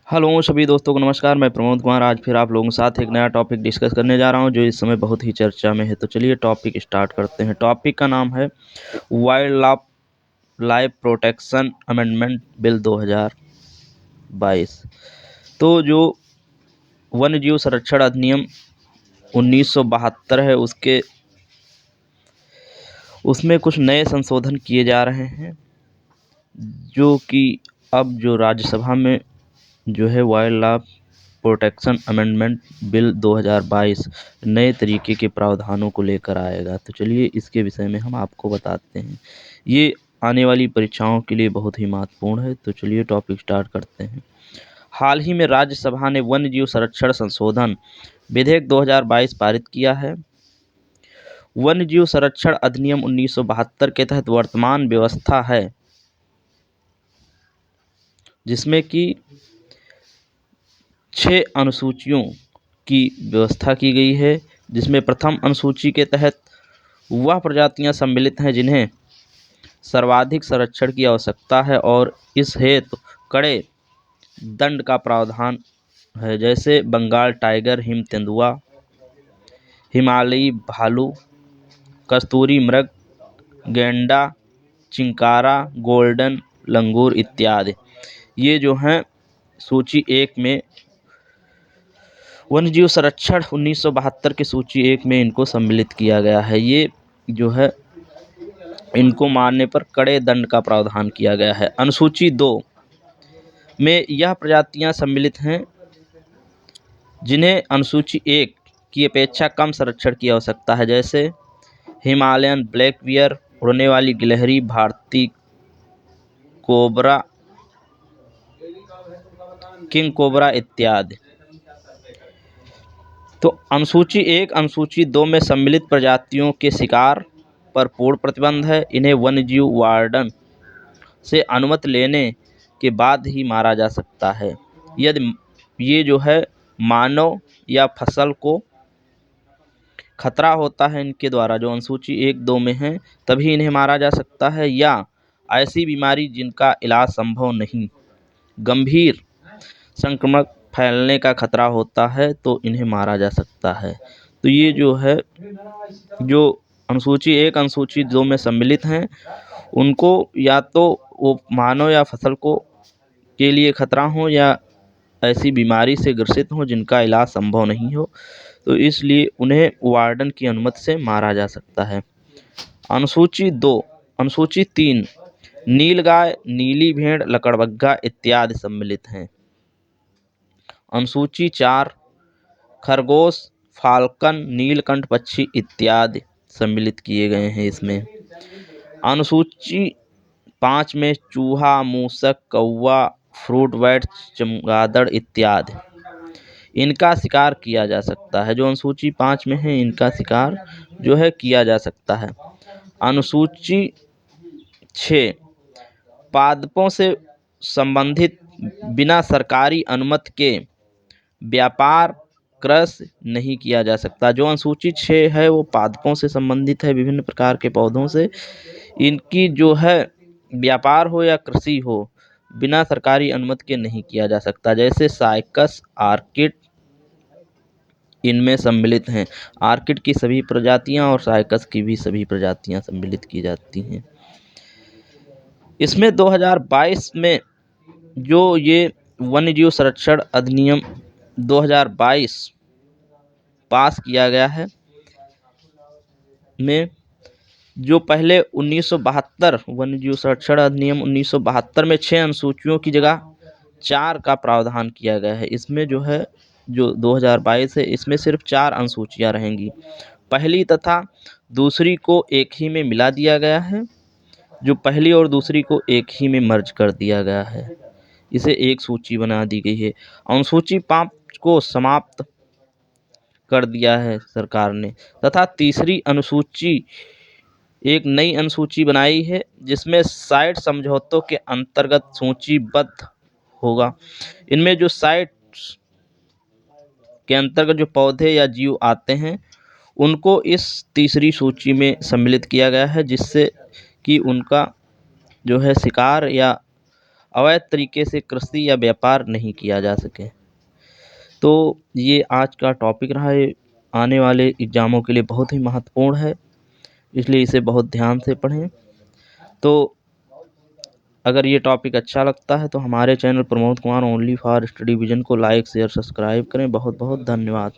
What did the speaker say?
Hello सभी दोस्तों को नमस्कार। मैं प्रमोद कुमार आज फिर आप लोगों के साथ एक नया टॉपिक डिस्कस करने जा रहा हूं जो इस समय बहुत ही चर्चा में है। तो चलिए टॉपिक स्टार्ट करते हैं। टॉपिक का नाम है wild life protection amendment bill 2022। तो जो वन्य जीव संरक्षण अधिनियम 1972 है उसमें कुछ नए संशोधन किए जा रहे हैं, जो कि अब जो राज्यसभा में जो है wild life protection amendment bill 2022 नए तरीके के प्रावधानों को लेकर आएगा। तो चलिए इसके विषय में हम आपको बताते हैं। ये आने वाली परीक्षाओं के लिए बहुत ही महत्वपूर्ण है। तो चलिए टॉपिक स्टार्ट करते हैं। हाल ही में राज्यसभा ने वन्य जीव संरक्षण संशोधन विधेयक 2022 पारित किया है। वन्य जीव संरक्षण अधिनियम 1972 के तहत वर्तमान व्यवस्था है, जिसमें कि 6 अनुसूचियों की व्यवस्था की गई है, जिसमें प्रथम अनुसूची के तहत वह प्रजातियां सम्मिलित हैं जिन्हें सर्वाधिक संरक्षण की आवश्यकता है और इस हेतु कड़े दंड का प्रावधान है, जैसे बंगाल टाइगर, हिम तेंदुआ, हिमालयी भालू, कस्तूरी मृग, गैंडा, चिंकारा, गोल्डन लंगूर इत्यादि। ये जो हैं सूची 1 में वन्य जीव संरक्षण 1972 की सूची 1 में इनको सम्मिलित किया गया है। ये जो है इनको मारने पर कड़े दंड का प्रावधान किया गया है। अनुसूची 2 में यह प्रजातियां सम्मिलित हैं जिन्हें अनुसूची 1 की अपेक्षा कम संरक्षण की आवश्यकता है, जैसे हिमालयन ब्लैक बियर, उड़ने वाली गिलहरी, भारतीय कोबरा, किंग कोबरा इत्यादि। तो अनुसूची 1 अनुसूची 2 में सम्मिलित प्रजातियों के शिकार पर पूर्ण प्रतिबंध है। इन्हें वन्यजीव वार्डन से अनुमति लेने के बाद ही मारा जा सकता है। यदि ये जो है मानव या फसल को खतरा होता है इनके द्वारा, जो अनुसूची 1-2 में है, तभी इन्हें मारा जा सकता है, या ऐसी बीमारी जिनका इलाज संभव नहीं, गंभीर संक्रमण फैलने का खतरा होता है, तो इन्हें मारा जा सकता है। तो ये जो है जो अनुसूची 1 अनुसूची 2 में सम्मिलित हैं, उनको या तो वो मानव या फसल को के लिए खतरा हो या ऐसी बीमारी से ग्रसित हो जिनका इलाज संभव नहीं हो, तो इसलिए उन्हें वार्डन की अनुमति से मारा जा सकता है। अनुसूची 2 अनुसूची 3 नीलगाय, नीली भेड़, लकड़बग्गा इत्यादि सम्मिलित हैं। अनुसूची 4 खरगोश, फाल्कन, नीलकंठ पक्षी इत्यादि सम्मिलित किए गए हैं इसमें। अनुसूची 5 में चूहा, मूसक, कौवा, फ्रूट बैट, चमगादड़ इत्यादि इनका शिकार किया जा सकता है। जो अनुसूची 5 में है इनका शिकार जो है किया जा सकता है। अनुसूची 6 पादपों से संबंधित बिना सरकारी अनुमति के व्यापार क्रय नहीं किया जा सकता। जो अनुसूची 6 है वो पादपों से संबंधित है, विभिन्न प्रकार के पौधों से। इनकी जो है व्यापार हो या कृषि हो, बिना सरकारी अनुमति के नहीं किया जा सकता, जैसे साइकस, आर्किड इनमें सम्मिलित हैं। आर्किड की सभी प्रजातियां और साइकस की भी सभी प्रजातियां सम्मिलित की जाती हैं। इसमें 2022 में जो ये वन्यजीव संरक्षण अधिनियम 2022 पास किया गया है, में जो पहले 1972 वन्यजीव संरक्षण अधिनियम 1972 में 6 अनुसूचियों की जगह 4 का प्रावधान किया गया है। इसमें जो है जो 2022 है इसमें सिर्फ 4 अनुसूचियां रहेंगी। पहली तथा दूसरी को एक ही में मिला दिया गया है, जो पहली और दूसरी को एक ही में मर्ज कर दिया गया है, इसे एक सूची बना दी गई है। अनुसूची 5 को समाप्त कर दिया है सरकार ने, तथा तीसरी अनुसूची एक नई अनुसूची बनाई है, जिसमें साइट समझौतों के अंतर्गत सूचीबद्ध होगा। इनमें जो साइट के अंतर्गत जो पौधे या जीव आते हैं उनको इस तीसरी सूची में सम्मिलित किया गया है, जिससे कि उनका जो है शिकार या अवैध तरीके से कृषि या व्यापार नहीं किया जा सके। तो ये आज का टॉपिक रहा है, आने वाले एग्ज़ामों के लिए बहुत ही महत्वपूर्ण है, इसलिए इसे बहुत ध्यान से पढ़ें। तो अगर ये टॉपिक अच्छा लगता है तो हमारे channel Pramod Kumar only for study vision को लाइक शेयर सब्सक्राइब करें। बहुत बहुत धन्यवाद।